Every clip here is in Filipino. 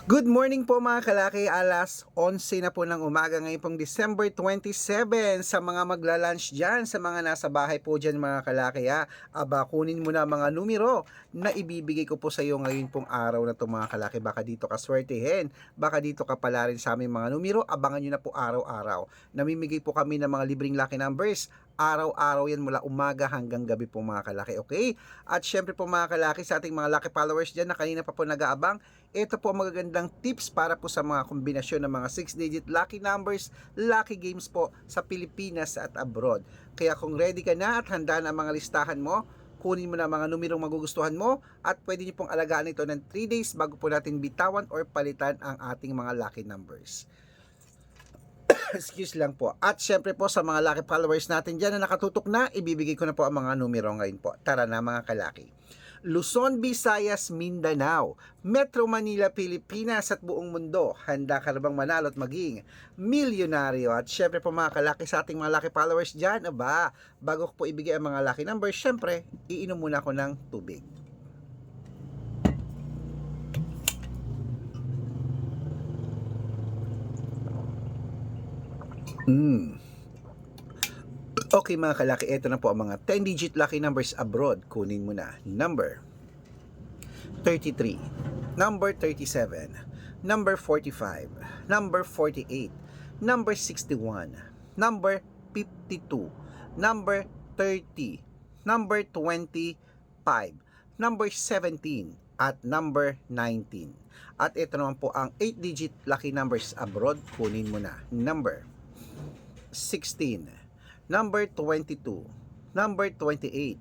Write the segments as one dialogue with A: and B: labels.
A: Good morning po mga kalaki, alas 11 na po ng umaga ngayon pong December 27 sa mga magla-lunch dyan, sa mga nasa bahay po dyan mga kalaki ha. Aba, kunin mo na mga numero na ibibigay ko po sa iyo ngayon pong araw na to mga kalaki. Baka dito ka swertihin, baka dito ka pala rin sa aming mga numero, abangan nyo na po araw-araw. Namimigay po kami ng mga libreng lucky numbers, araw-araw yan mula umaga hanggang gabi po mga kalaki, okay? At syempre po mga kalaki, sa ating mga lucky followers dyan na kanina pa po nag-aabang, ito po ang magagandang tips para po sa mga kombinasyon ng mga 6-digit lucky numbers, lucky games po sa Pilipinas at abroad. Kaya kung ready ka na at handa na ang mga listahan mo, kunin mo na mga numerong magugustuhan mo at pwede niyo pong alagaan ito ng 3 days bago po natin bitawan or palitan ang ating mga lucky numbers. Excuse lang po. At syempre po sa mga lucky followers natin dyan na nakatutok na, ibibigay ko na po ang mga numero ngayon po. Tara na mga kalaki. Luzon, Visayas, Mindanao, Metro Manila, Pilipinas at buong mundo. Handa ka na bang manalo at maging milyonaryo? At syempre po mga kalaki sa ating mga lucky followers dyan, aba, bago ko po ibigay ang mga lucky numbers, syempre, iinom muna ako ng tubig. Okay mga kalaki, ito na po ang mga 10-digit lucky numbers abroad. Kunin mo na. Number 33, number 37, number 45, number 48, number 61, number 52, number 30, number 25, number 17, at number 19. At ito naman po ang 8-digit lucky numbers abroad. Kunin mo na. Number 16, number 22, number 28,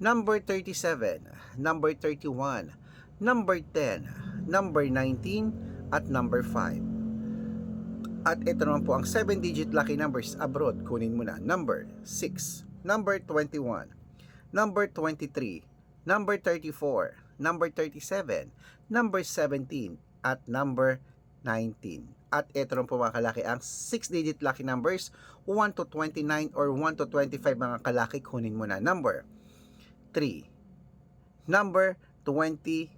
A: number 37, number 31, number 10, number 19, at number 5. At ito naman po ang 7-digit lucky numbers abroad. Kunin mo na. Number 6, number 21, number 23, number 34, number 37, number 17, at number 19. At ito rin po mga kalaki ang 6-digit lucky numbers 1 to 29 or 1 to 25 mga kalaki. Kunin mo na. Number 3, number 22,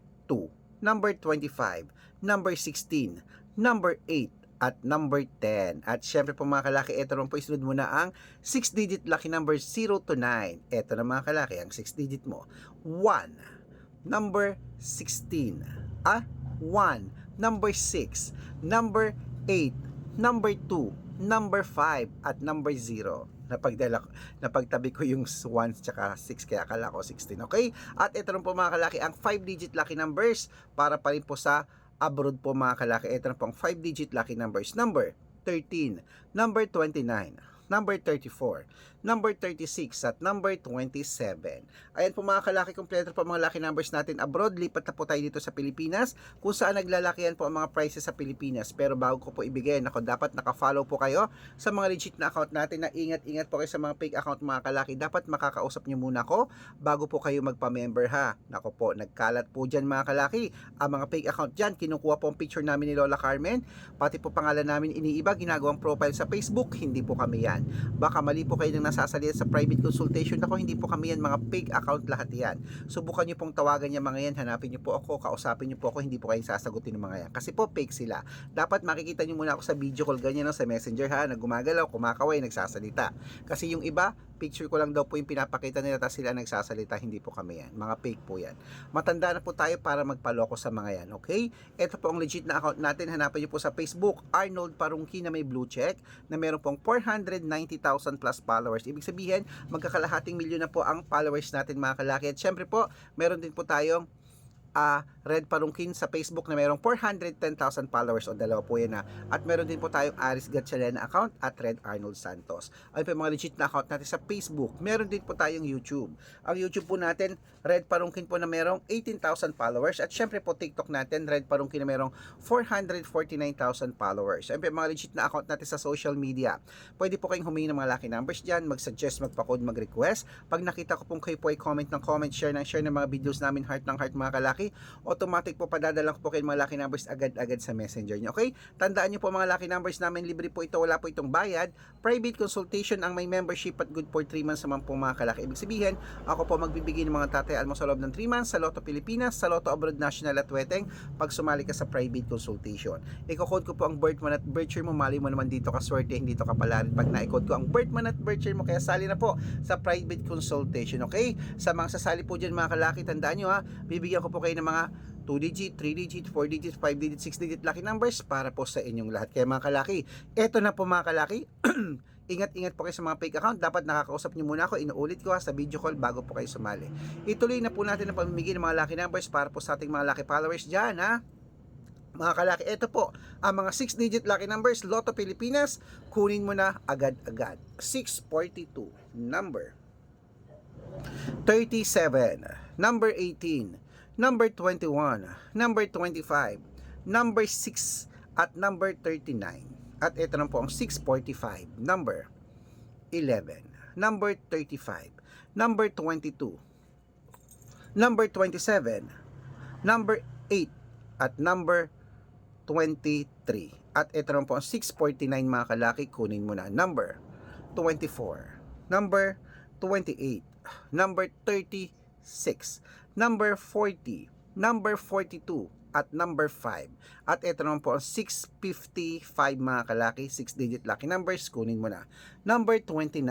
A: number 25, number 16, number 8, at number 10. At syempre po mga kalaki, ito rin po isunod mo na ang 6-digit lucky numbers 0 to 9. Ito na mga kalaki, ang 6-digit mo. 1, number 16, 1, number 6, number 8, number 2, number 5, at number 0. Napagtabi ko yung 1 tsaka 6 kaya akala ko 16, okay? At ito rin po mga kalaki ang 5-digit lucky numbers para pa rin po sa abroad po mga kalaki. Ito rin po ang 5-digit lucky numbers. Number 13, number 29, number 34, number 36, at number 27. Ayan po mga kalaki, kompleto po mga lucky numbers natin abroad. Lipat na po tayo dito sa Pilipinas kung saan naglalakihan po ang mga prices sa Pilipinas. Pero bago ko po ibigay, ako dapat naka-follow po kayo sa mga legit na account natin na ingat-ingat po kayo sa mga fake account mga kalaki. Dapat makakausap nyo muna ako bago po kayo magpa-member ha. Nako po, nagkalat po dyan mga kalaki. Ang mga fake account dyan, kinukuha po ang picture namin ni Lola Carmen, pati po pangalan namin iniiba, ginagawang profile sa Facebook. Hindi po kami yan. Baka mali po kayo nang nasasalita sa private consultation ako, hindi po kami yan, mga fake account lahat yan. Subukan nyo pong tawagan yung mga yan, hanapin nyo po ako, kausapin nyo po ako, hindi po kayo sasagutin ng mga yan. Kasi po fake sila. Dapat makikita nyo muna ako sa video call, ganyan no, sa messenger ha, na gumagalaw, kumakaway, nagsasalita. Kasi yung iba, picture ko lang daw po yung pinapakita nila tapos sila nagsasalita, hindi po kami yan. Mga fake po yan. Matanda na po tayo para magpaloko sa mga yan, okay? Ito po ang legit na account natin. Hanapin nyo po sa Facebook, Arnold Parungki na may blue check, na meron pong 490,000 plus followers. Ibig sabihin, magkakalahating milyon na po ang followers natin mga kalaki. At syempre po, meron din po tayong Red Parungkin sa Facebook na mayroong 410,000 followers, o dalawa po yan na. At meron din po tayong Aris Gatchalena account at Red Arnold Santos. Ayun po yung mga legit na account natin sa Facebook. Meron din po tayong YouTube. Ang YouTube po natin, Red Parungkin po na mayroong 18,000 followers. At syempre po TikTok natin, Red Parungkin na mayroong 449,000 followers. Ayun po yung mga legit na account natin sa social media. Pwede po kayong humingi ng mga lucky numbers dyan, mag-suggest, magpa-code, mag-request. Pag nakita ko pong kayo po ay comment ng comment, share ng mga videos namin, heart ng heart mga kalaki, kalaki, automatic po padadala ko po kayo mga lucky numbers agad-agad sa messenger nyo. Okay? Tandaan nyo po mga lucky numbers namin, libre po ito, wala po itong bayad. Private consultation ang may membership at good for 3 months naman po mga kalaki. Ibig sabihin, ako po magbibigay ng mga tatayaan mo sa loob ng 3 months sa Lotto Pilipinas, sa Lotto Abroad National at Weteng pag sumali ka sa private consultation. Iko-code ko po ang birth month at birth year mo, mali mo naman dito ka swerte, hindi to kapalaran pag na-code ko ang birth month at birth year mo, kaya sali na po sa private consultation. Okay? Sa mga sasali po dyan mga kalaki, tandaan nyo ha, bibigyan ko po kayo ng mga 2-digit, 3-digit, 4-digit, 5-digit, 6-digit lucky numbers para po sa inyong lahat. Kaya mga kalaki, eto na po mga kalaki, ingat-ingat po kayo sa mga fake account. Dapat nakakausap nyo muna ako, inuulit ko sa video call bago po kayo sumali. Ituloy na po natin ang pamimigay ng mga lucky numbers para po sa ating mga lucky followers dyan ha. Mga kalaki, ito po ang mga 6-digit lucky numbers, Lotto Pilipinas, kunin mo na agad-agad. 642, number 37, number 18, number 21, number 25, number 6, at number 39. At ito na po ang 645, number 11, number 35, number 22, number 27, number 8, at number 23. At ito naman po ang 649 mga kalaki, kunin mo na. Number 24, number 28, number 36, number 40, number 42, at number 5. At ito naman po ang 655 mga kalaki, 6-digit lucky numbers, kunin mo na. Number 29,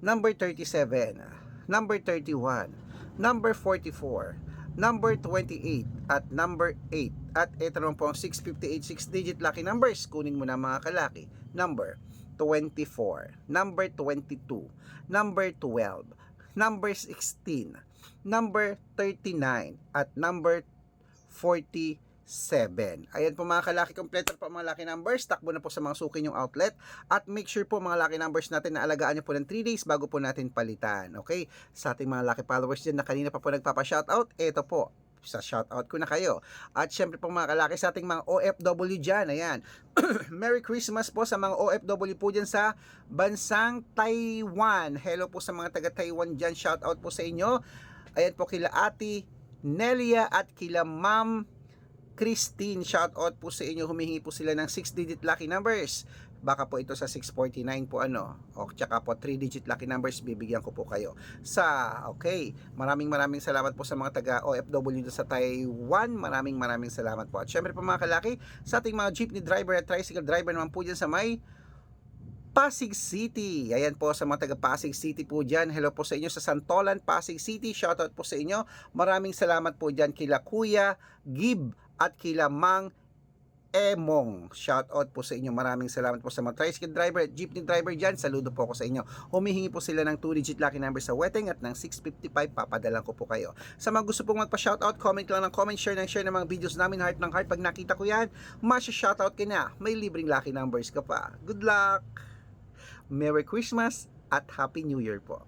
A: number 37, number 31, number 44, number 28, at number 8. At ito naman po ang 658, 6-digit lucky numbers, kunin mo na mga kalaki. Number 24, number 22, number 12, number 16, number 39, at number 47. Ayan po mga kalaki, kompleto po mga lucky numbers. Takbo na po sa mga suki yung outlet. At make sure po mga lucky numbers natin na alagaan nyo po ng 3 days bago po natin palitan. Okay? Sa ating mga lucky followers dyan na kanina pa po nagpapa-shoutout, ito po, sa shoutout ko na kayo. At syempre po mga kalaki sa ating mga OFW dyan, ayan. Merry Christmas po sa mga OFW po dyan sa bansang Taiwan. Hello po sa mga taga Taiwan dyan, shoutout po sa inyo. Ayan po kila Ate Nelia at kila Ma'am Christine, shoutout po sa inyo. Humihingi po sila ng 6-digit lucky numbers. Baka po ito sa 649 po ano. O tsaka po 3-digit lucky numbers, bibigyan ko po kayo. Okay. Maraming salamat po sa mga taga OFW sa Taiwan. Maraming salamat po. At syempre po mga kalaki, sa ating mga jeepney driver at tricycle driver naman po dyan sa may Pasig City. Ayan po sa mga taga Pasig City po dyan. Hello po sa inyo sa Santolan, Pasig City. Shoutout po sa inyo. Maraming salamat po dyan kila Kuya Gib at kila Mang Emong. Shoutout po sa inyo. Maraming salamat po sa mga tricycle driver at jeepney driver dyan. Saludo po ako sa inyo. Humihingi po sila ng 2-digit lucky number sa Weteng at ng 655. Papadalan ko po kayo. Sa mga gusto pong magpa-shoutout, comment lang ng comment, share ng mga videos namin. Heart ng heart. Pag nakita ko yan, masya-shoutout ka na. May libreng lucky numbers ka pa. Good luck! Merry Christmas at Happy New Year po.